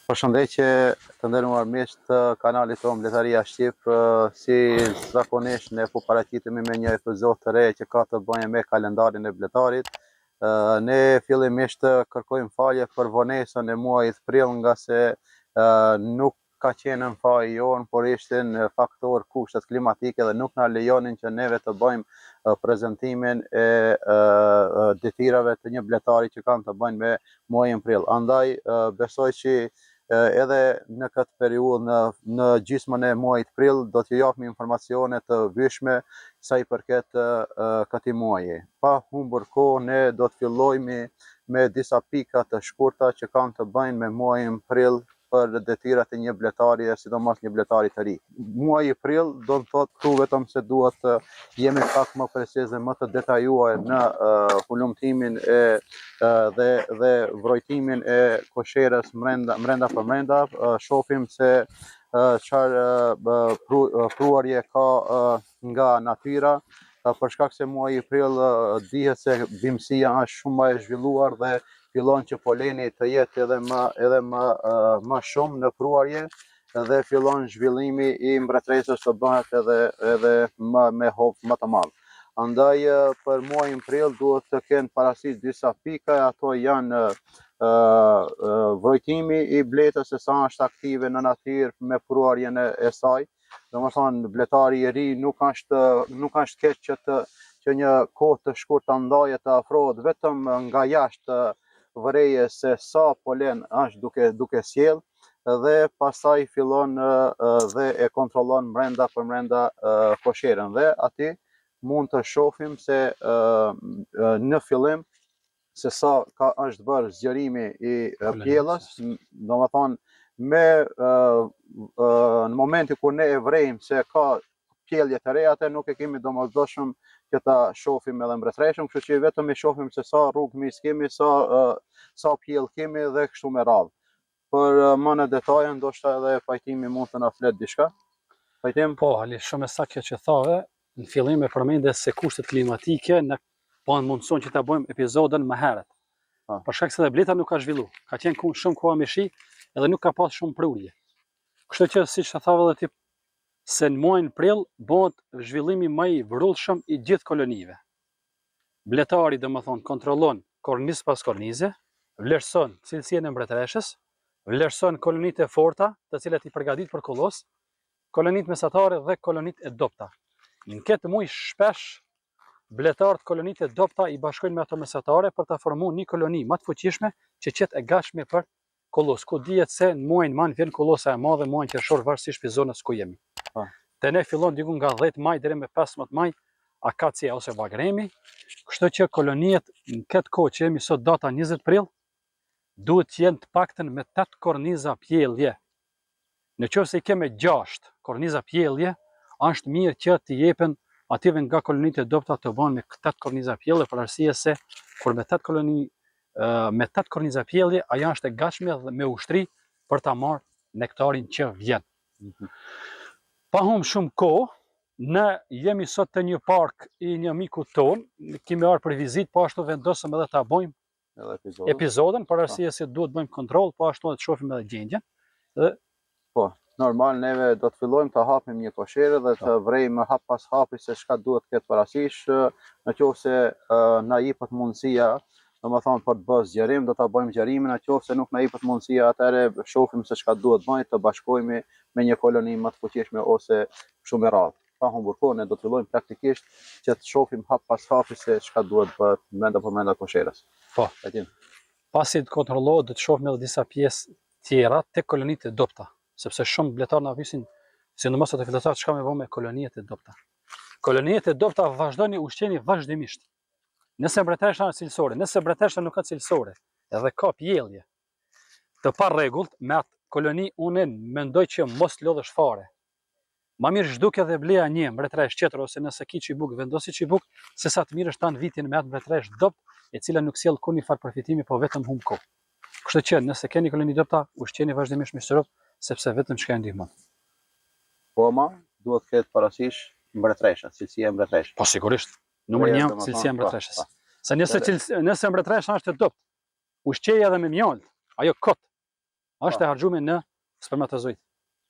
Përshëndetje të nderuar miq të kanalit tonë Mbledharia Shqip, si zakonisht ne po paraqitemi me një epizod të re që ka të bëjë me kalendarin e bletarit. Ne fillimisht kërkojmë falje për vonesën e muajit prill, nga se nuk ka qenë në faji jonë, por ishin faktor kushtet klimatike dhe nuk na lejonin që neve të bëjmë prezantimin e detyrave të një bletari që kanë të bëjnë me muajin prill. Andaj besoj që edhe në këtë periudhë në gjysmën e muajit prill do t'ju japim informacione të vyshme sa i përket këtij muaji. Pa humbur kohë, ne do të fillojmë me disa pika të shkurta që kanë të bëjnë me muajin prill për detyrat e një bletari, sidomos një bletari të ri. Muaji prill do të thotë këtu vetëm se duhet të jemi pak më preciz dhe më të detajuar në hulumtimin dhe vrojtimin e kosherës mrenda për mrenda. Shohim se çfarë pruarje ka nga natyra, për shkak se muaji prill dihet se bimësia është shumë më e zhvilluar dhe fillon që poleni të jetë edhe më shumë në pruarje dhe fillon zhvillimi i mbretëresës të bëhet edhe me hovë më të madh. Andaj për muajin prill duhet të kenë parasysh disa pika, ato janë vrojtimi i bletës se sa është aktive në natyrë me pruarjen e saj. Domethënë bletari i ri nuk është keq që një kohë të shkurtë ndaje të afrohet vetëm nga jashtë vëreje se sa polen është duke sjell, dhe pastaj fillon dhe e kontrollon mrenda për mrenda kosherën, dhe aty mund të shohim se në fillim se sa është bërë zgjerimi i pjellës, domethënë në momentin kur ne e vrejmë se ka pjellje të reja, atë nuk e kemi domosdoshëm që ta shohim edhe mbretëreshëm, kështu që vetëm e shohim se sa rrugë mis kemi, sa pjellë kemi dhe kështu me radhë. Për më në detaje, ndoshta edhe Pajtimi mund të na flet diçka. Pajtim? Po, Ali, shumë e saktë që thave, në fillim e përmendë se kushtet klimatike na mundson që ta bëjmë epizodën më herët. Për shkak se dhe bleta nuk ka zhvilluar. Ka qenë shumë koha me shi edhe nuk ka pas shumë prurje. Kështu që siç e thave edhe ti, se në muajin prill bëhet zhvillimi më i vrullshëm i gjithë kolonive. Bletari domethënë kontrollon kornizë pas kornize, vlerëson cilësinë e mbretëreshës, vlerëson kolonitë e forta, të cilat i përgatit për kollos, kolonitë mesatare dhe kolonitë e dobta. Në këtë muaj shpesh bletarët kolonitë e dobta i bashkojnë me ato mesatare për të formuar një koloni më të fuqishme që qetë e gatshme për kollos. Ku dihet se në muajin man vjen kollosa e madhe, muajin qershor varësisht për zonës ku jemi. Te ne fillon diku nga 10 maj deri me 15 maj akacia ose bagremi, kështu që koloniet në këtë kohë që jemi sot data 20 prill duhet të jenë të paktën me 8 korniza pjellje. Në qoftë se i keme 6 korniza pjellje, është mirë që të jepen ative nga kolonitë e dobta të bëhen me 8 korniza pjellje, për arsye se kur me 8 korniza pjellje, ajo është e gatshme dhe me ushtri për ta marrë nektarin që vjen. Pa humbur shumë kohë, ne jemi sot të një park i një miku ton, kemi ardhur për vizitë, po ashtu vendosëm edhe ta bëjmë epizodën, për arsye se duhet bëjmë kontroll, po ashtu edhe të shohim edhe gjendjen. Po, normal neve do të fillojmë të hapim një kosherë dhe të vrejmë hap pas hapi se çka duhet këtë parasysh, nëse na jepet mundësia, domethënë për të bërë zgjerim, do ta bëjmë zgjerimin, nëse nuk na jepet mundësia, atëherë shohim se çka duhet bëjmë, të bashkohemi me një koloni më të fuqishme ose kështu me radhë. Pa humbur kohë, ne do të fillojmë praktikisht që të shohim hap pas hapi se çka duhet bëhet mrenda për mrenda kosherës. Po, pasi të kontrollohet, do të shohim edhe disa pjesë tjera tek kolonitë e dobta, sepse shumë bletarë na pyesin, sidomos ato fillestarë, çka më bëjmë me kolonitë e dobta. Kolonitë e dobta vazhdoni ushqeni vazhdimisht. Nëse mbretëresha është cilësore, nëse mbretëresha nuk ka cilësore, edhe ka pjellje të pa rregullt me atë koloni, unë mendoj që mos lodhesh fare. Ma mirë zhduke dhe bleja një mbretëresh tjetër, ose nëse ki çibuk, vendosi çibuk, se sa të mirë është tanë vitin me atë mbretëresh dopt, e cila nuk sjell kur një far përfitimi, po vetëm humb kohë. Kështu që nëse keni koloni dobta, ushqeni vazhdimisht me shtyrop, sepse vetëm çka e ndihmon. Po ma, duhet ketë parasysh mbretëresha, cilësia e mbretëreshës. Po sigurisht, numër 1 cilësia e mbretëreshës. Se nëse mbretëresha është e dopt, ushqeja edhe me mjalt, ajo kot. është e harxhuar në spermatozoid.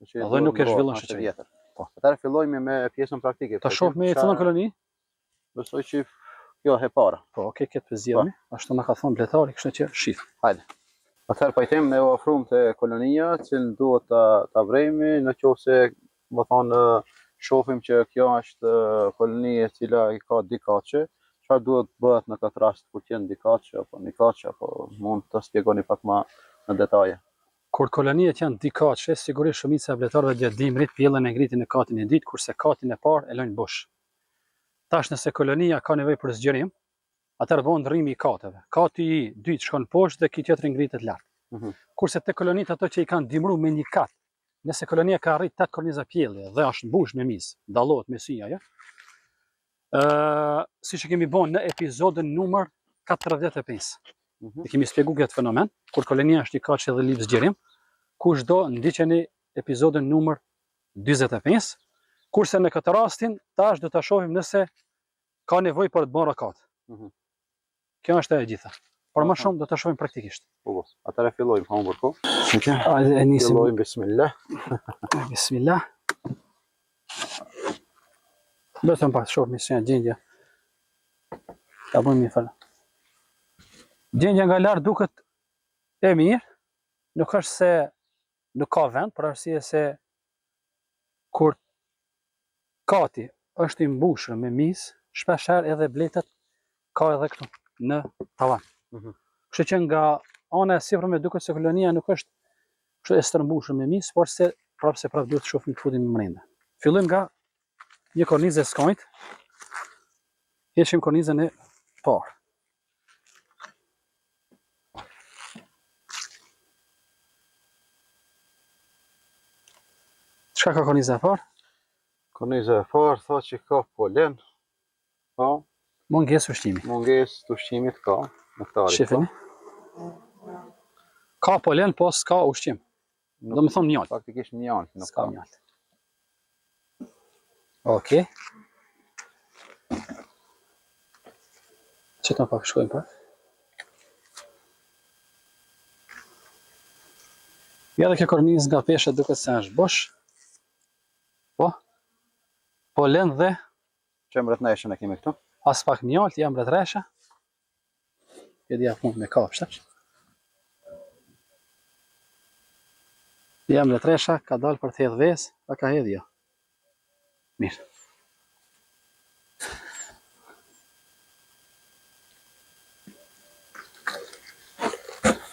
Edhe nuk e zhvillon shoqërinë. Po. Atëherë fillojmë me pjesën praktike. Ta shoh me fillon koloni? Besoj që kjo e para. Po, okay, këtë pëzjellni. Ashtu na ka thonë bletari, kështu që shif. Hajde. Atëherë pajtim ne u ofruam te kolonia, që duhet ta vrejmë nëse më thonë shohim që kjo është koloni e cila i ka dikaçe, çfarë duhet bëhet në këtë rast kur qen dikaçe apo nikaçe, apo mund të shpjegoni pak më në detaje. Kur koloniet janë dikaçe, sigurisht shumica e bletarëve gjatë dimrit pjellën e ngritin në katin e dytë, kurse katin e parë e lënë bosh. Tash nëse kolonia ka nevojë për zgjerim, atëherë bëhen ndrrimi i kateve. Kati i dytë shkon poshtë dhe ky tjetri ngritet lart. Kurse te kolonitë ato që i kanë dimruar me një kat, nëse kolonia ka arrit 8 korniza pjellje dhe është mbushur me mis, dallohet me sy ajo. Siç e kemi bën në episodin numër 45. Ne kemi shpjeguar këtë fenomen, kur kolonia është dikaçe dhe lip zgjerim, kushdo ndiqeni episodin numër 45. Kurse në këtë rastin, tash do ta shohim nëse ka nevojë për të bërë rakat. Kjo është e gjitha. Por më shumë do ta shohim praktikisht. Po. Atëherë fillojmë humbur ko. Hajde e nisim. Fillojmë bismillah. Bismillah. Vetëm pa shohim se janë gjendja. Ta bëjmë një falë. Gjendja nga lart duket e mirë. Nuk është se nuk ka vend, për arsye se kur kati është i mbushur me mis, shpeshherë edhe bletet ka edhe këtu në tavan. Kështu që nga ana e sipërme duket se kolonia nuk është kështu e stërmbushur me mis, por se prapë duhet të shohim fundin më brenda. Fillojmë nga një kornizë e skajt. Heqim kornizën e parë. Çka ka korniza e parë? Korniza e parë thotë që ka polen. Po. Mungesë ushqimi. Mungesë të ushqimit ka. Shifeni. Ka polen, po s'ka ushqim. Do më thonë mjalt. Faktikisht mjalt. Nuk ka mjalt. Okej. Që të më pak shkojmë pak. Ja dhe kjo kornizë nga peshe duket se është bosh. Po. Polen dhe çembret neshën e kemi këtu. As pak mjalt, jam mbretresha. Këdi ja punë me kapshtë. Jam mbretresha, ka dalë për të hedhë ves, a ka hedhë jo. Mirë.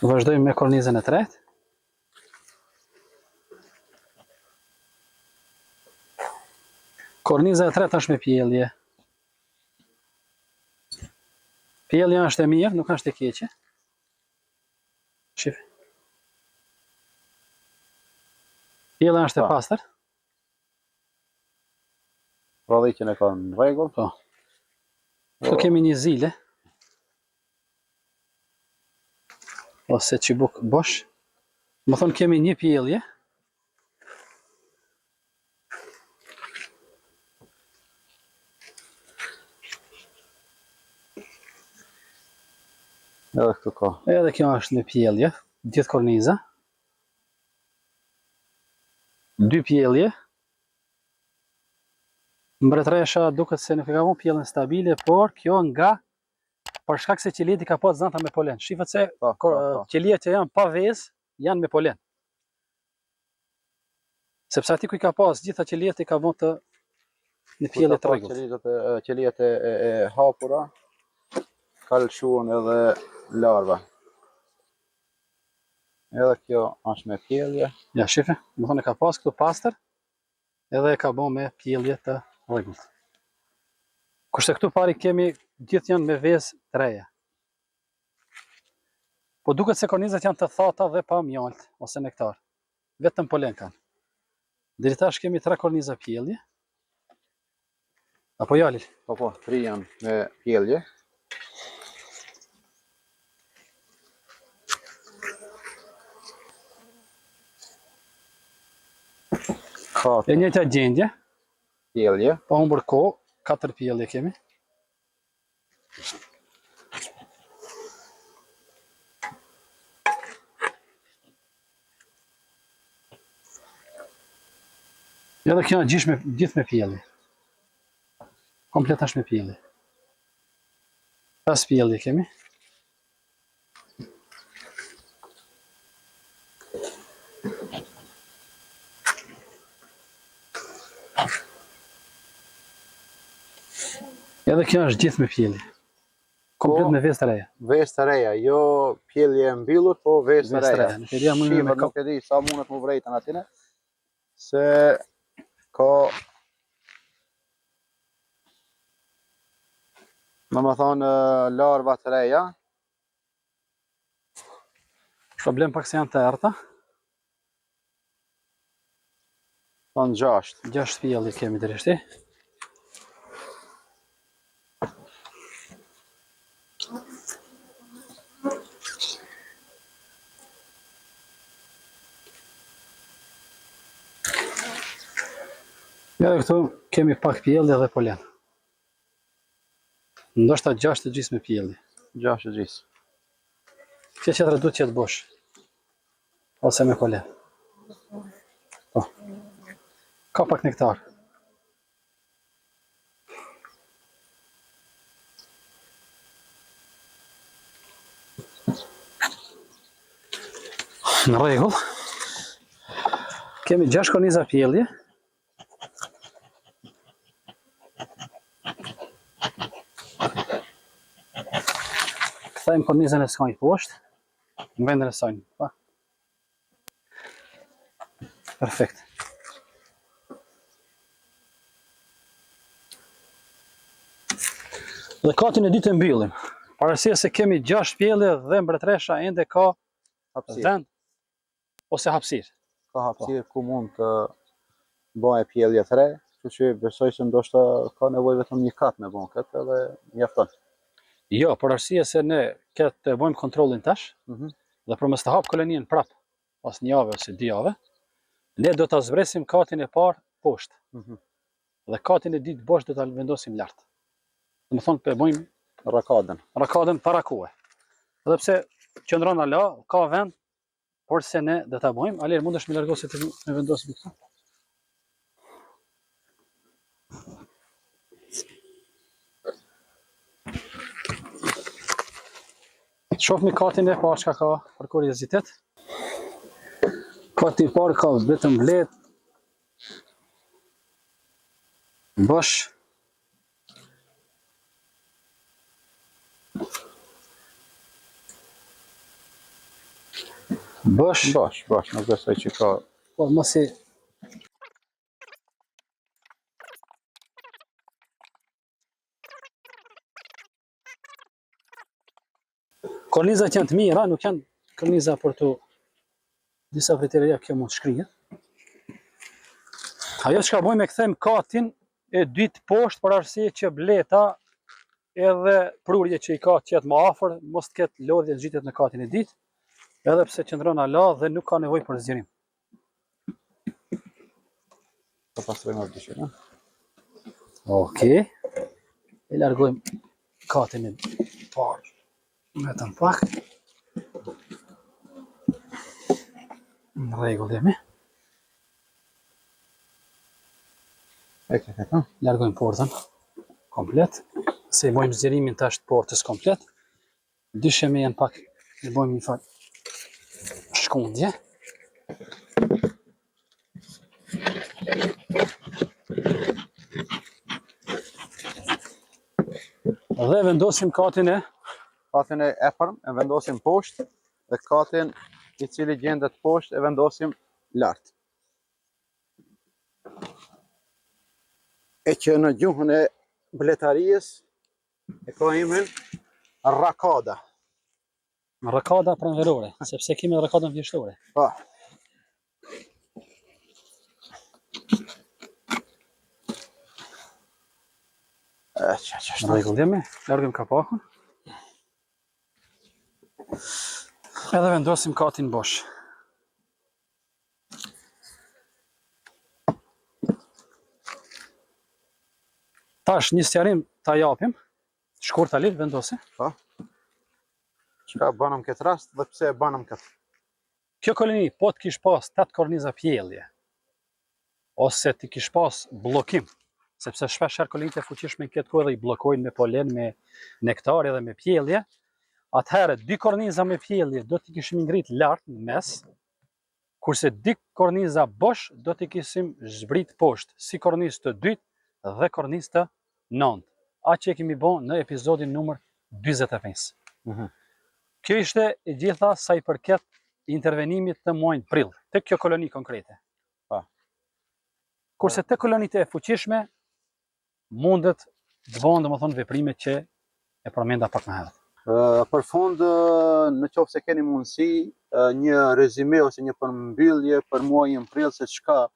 Vazhdojmë me kornizën e tretë. Korniza e tretë është me pjellje. Pjellja është e mirë, nuk është e keqe. Shif. Pjellja është e pastër. Prodhiqen e ka në rregull. Po. Këtu kemi një zile. Ose çibuk bosh. Më thonë kemi një pjellje. Edhe këtu ka. Edhe kjo është në pjellje, gjithë korniza. 2 pjellje. Mbretresha duket se nuk e ka vënë pjellën stabile, por kjo nga për shkak se qeleti ka pas zanta me polen. Shifët se qeliet që janë pa vezë janë me polen. Sepse aty ku i ka pas gjitha qeliet i ka vënë të në pjellë të rregullt. Qeliet e hapura ka lëshuar edhe larva. Edhe kjo është me pjellje. Ja, shife, më thonë e ka pas këtu pastër, edhe e ka bo me pjellje të rregullt. Kurse këtu pari kemi, gjithë janë me vezë të reja. Po duket se kornizat janë të thata dhe pa mjalt, ose nektar. Vetëm polen kanë. Deri tash kemi 3 korniza pjellje. Apo jali? Po, 3 janë me pjellje. E njëjta gjendje. Pjellje. Pa humbur kohë, 4 pjellje kemi. Edhe kjo gjithë me pjelli. Kompletash me pjelli. 5 pjelli kemi. Edhe kjo është gjithë me pjelli. Komplet me vezë të reja. Vezë të reja, jo pjellje e mbyllur, po vezë të reja. Shqimet nuk e di sa mundet më vrejtën atine, se ka në më thonë larva të reja. Problem pak se janë të erta. Thonë 6. 6 pjelli kemi dreshti. Edhe këtu kemi pak pjelli dhe polen. Ndoshta 6 të gjysmë me pjelli. 6 të gjysmë. Kjo qetra duhet qetë bosh. Ose me polen. Po. Ka pak nektar. Në rregull. Kemi 6 korniza pjellje. Kthejmë kornizën e skajnë poshtë, në vendin e saj. Pa. Perfekt. Dhe katin e dytë e mbyllim. Parasia se kemi 6 pjellje dhe mbretresha ende ka vend ose hapësirë. Ka hapësirë ku mund të bëjë pjellje të re, kështu që besoj se ndoshta ka nevojë vetëm një kat me bën këtë edhe mjafton. Jo, por arsye se ne këtë bëjmë kontrollin tash, dhe për mos të hap kolonien prap, pas një javë ose 2 javë, ne do ta zbresim katin e parë poshtë. Dhe katin e dytë bosh do ta vendosim lart. Do të thonë pe bëjmë rakadën para kohe. Edhe pse qëndron ala, ka vend, por se ne do ta bëjmë, aler mundesh me largosi të me vendosim këtu. Shohmi katin e parë çka ka për kuriozitet. Kati i parë ka vetëm vlet, bosh. Bosh, nuk besoj që ka. Po mos i kornizat janë të mira, nuk janë korniza për të disa kriteria kjo mund të shkrihet. Ajo çka bëjmë e kthejmë katin e dytë poshtë për arsye që bleta edhe prurje që i ka qetë më afër, mos të ketë lodhje zgjidhet në katin e dytë, edhe pse qëndron ala dhe nuk ka nevojë për zgjerim. Po pastrojmë atë dyshim, ha? Okej. E largojmë katin e parë. Vetëm pak. Në rregull jemi. Largojmë portën komplet. Se i bëjmë zgjerimin tash të portës komplet. Dyshemi janë pak, i bëjmë një fal shkundje. Dhe vendosim katin e epërm e vendosim poshtë dhe katin i cili gjendet poshtë e vendosim lart. E që në gjuhën e bletarisë e ka emrin rakada. Rakada pranverore, sepse kemi rakadën vjeshtore. Po. Në rregull jemi, largojmë kapakun. Edhe vendosim katin bosh. Tash një sqarim ta japim. Shkurt alir vendosi. Po. Çka banëm këtë rast dhe pse e banëm këtë? Kjo koloni po të kish pas 8 korniza pjellje. ose ti kish pas bllokim, sepse shpesh herë kolonitë e fuqishme këtë kohë dhe i bllokojnë me polen, me nektar edhe me pjellje. Atëherë dy korniza me pjellje do t'i kishim ngrit lart në mes, kurse dy korniza bosh do t'i kishim zbrit poshtë, si kornizë të dytë dhe kornizë të nëntë. Atë që kemi bën në episodin numër 45. Kjo ishte e gjitha sa i përket intervenimit të muajit prill, tek kjo koloni konkrete. Kurse te kolonitë e fuqishme mundet të bëhen domethënë veprimet që e përmenda pak më herët. Për fund, në qoftë se keni mundësi, një rezume ose një përmbyllje për muajin prill se çka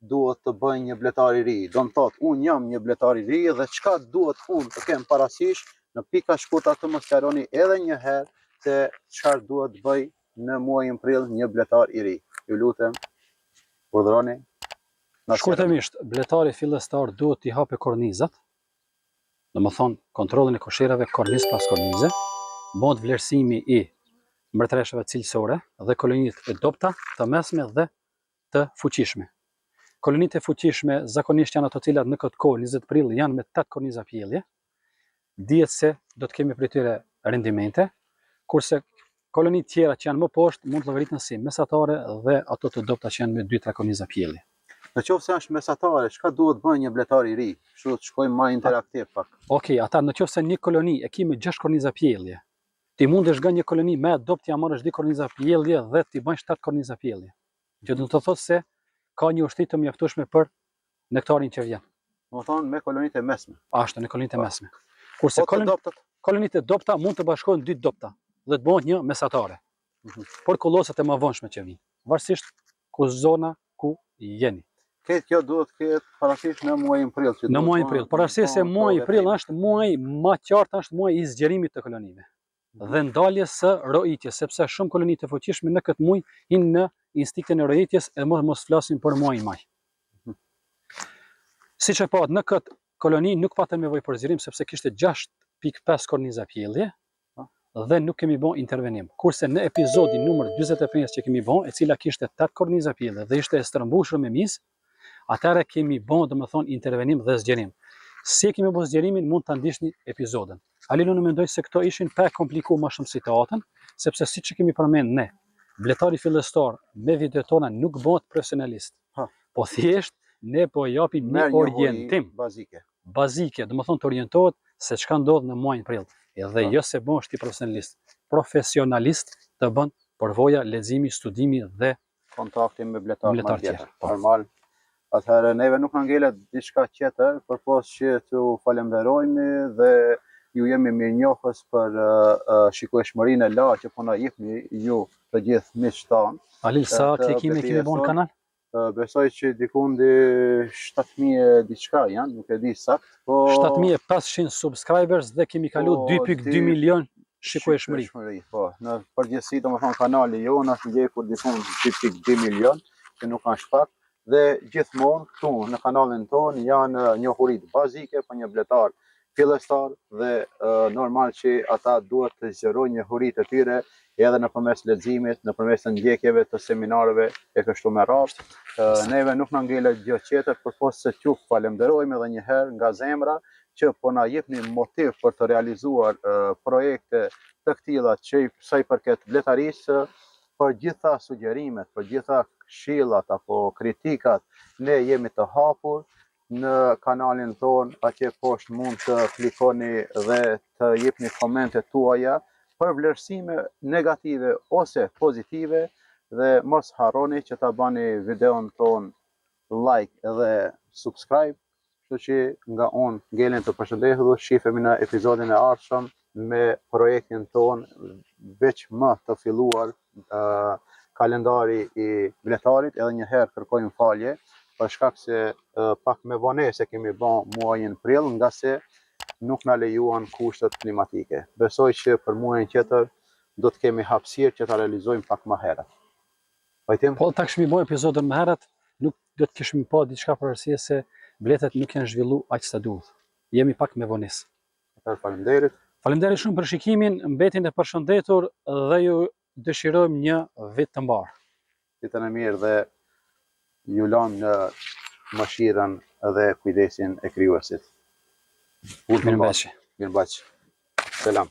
duhet të bëjë një bletar i ri. Do të thotë, unë jam një bletar i ri dhe çka duhet unë të kem parasysh në pika shkurta të mos sqaroni edhe një herë se çfarë duhet të bëj në muajin prill një bletar i ri. Ju lutem, urdhëroni. Shkurtimisht, bletari fillestar duhet t'i hapë kornizat, domethënë kontrollin e koshirave kornizë pas kornize, bëhet vlerësimi i mbretëreshëve cilësore dhe kolonitë e dobta, të mesme dhe të fuqishme. Kolonitë e fuqishme zakonisht janë ato të cilat në këtë kohë 20 prill janë me 8 korniza pjellje. Dihet se do të kemi prej tyre rendimente, kurse kolonitë tjera që janë më poshtë mund të llogaritën si mesatare dhe ato të dobta që janë me 2-3 korniza pjellje. Në qoftë se është mesatare, çka duhet bëjë një bletar i ri? Kështu të shkojmë më interaktiv pak. Okej, ata në qoftë se një koloni e ki me 6 korniza pjellje, ti mundesh nga një koloni me dopt t'ia marrësh 2 korniza pjellje dhe ti bën 7 korniza pjellje. Që do të thotë se ka një ushtri të mjaftueshme për nektarin që vjen. Domethënë me kolonitë e mesme. Ashtu, në kolonitë e mesme. Kurse kolonitë e dobta mund të bashkohen 2 dobta dhe të bëhen një mesatare. Por kollosat e mëvonshme që vijnë, varësisht ku zona ku jeni. Këtë kjo duhet të ketë parasysh në muajin prill. Në muajin prill, por arsye se muaji prill është muaji më qartë, është muaji i zgjerimit të kolonive dhe ndaljes së rojitjes, sepse shumë koloni të fuqishme në këtë muaj hinë në instiktin e rojitjes e mos flasim për muajin maj. Siç e pat në këtë koloni nuk patëm nevojë për zgjerim sepse kishte 6.5 korniza pjellje dhe nuk kemi bën intervenim. Kurse në episodin numër 45 që kemi bën, e cila kishte 8 korniza pjellje dhe ishte e stërmbushur me mis, atëherë kemi bën domethënë intervenim dhe zgjerim. Si kemi bën zgjerimin mund ta ndiqni episodin. Alinu në mendoj se këto ishin pa komplikuar më shumë situatën, sepse siç e kemi përmend ne, bletari fillestar me videot tona nuk bëhet profesionalist. Po thjesht ne po japim një orientim bazike, domethënë të orientohet se çka ndodh në muajin prill. Edhe jo se bësh ti profesionalist. Profesionalist të bën përvoja, leximi, studimi dhe kontakti me bletar tjetër. Normal. Atëherë neve nuk na ngelet diçka tjetër, përpos që t'ju falenderojmë dhe ju jemi mirënjohës për shikueshmërinë e lartë që po na jepni ju të gjithë miqtë tanë. Alil, sa klikime kemi bën kanal? Besoj që dikundi 7.000 diçka janë, nuk e di sakt, po 7.500 subscribers dhe kemi kalu 2.2 milion shikueshmëri. Po, në përgjithësi domethënë kanali jonë është ndjekur dikun 2.2 milion, që nuk është pak. Dhe gjithmonë këtu në kanalin tonë janë njohuritë bazike për një bletar fillestar dhe normal që ata duhet të zgjerojnë njohuritë e tyre edhe nëpërmes leximit, nëpërmes ndjekjeve të seminareve e kështu me radhë. Neve nuk na ngelet gjë tjetër përpos se t'ju falenderojmë edhe një herë nga zemra që po na jepni motiv për të realizuar projekte të këtilla që sa i përket bletarisë, për gjitha sugjerimet, për gjitha këshillat apo kritikat, ne jemi të hapur në kanalin tonë, atje poshtë mund të klikoni dhe të jepni komentet tuaja për vlerësime negative ose pozitive dhe mos harroni që ta bani videon tonë like edhe subscribe, kështu që nga unë ngelen të përshëndetë dhe shifemi në episodin e ardhshëm me projektin tonë veç më të filluar kalendari i bletarit. Edhe një herë kërkojmë falje për shkak se pak me vonesë kemi bën muajin prill nga se nuk na lejuan kushtet klimatike. Besoj që për muajin tjetër do të kemi hapësirë që ta realizojmë pak më herët. Vajtim? Po ta kishim bën episodin më herët, nuk do të kishim pa diçka për arsye se bletet nuk janë zhvilluar aq sa duhet. Jemi pak me vonesë. Faleminderit. Faleminderit shumë për shikimin, mbetin e përshëndetur dhe ju dëshirojmë një vit të mbarë. Ditën e mirë dhe ju lëm në mëshirën dhe kujdesin e krijuesit. Mirëmbajtje. Mirëmbajtje. Selam.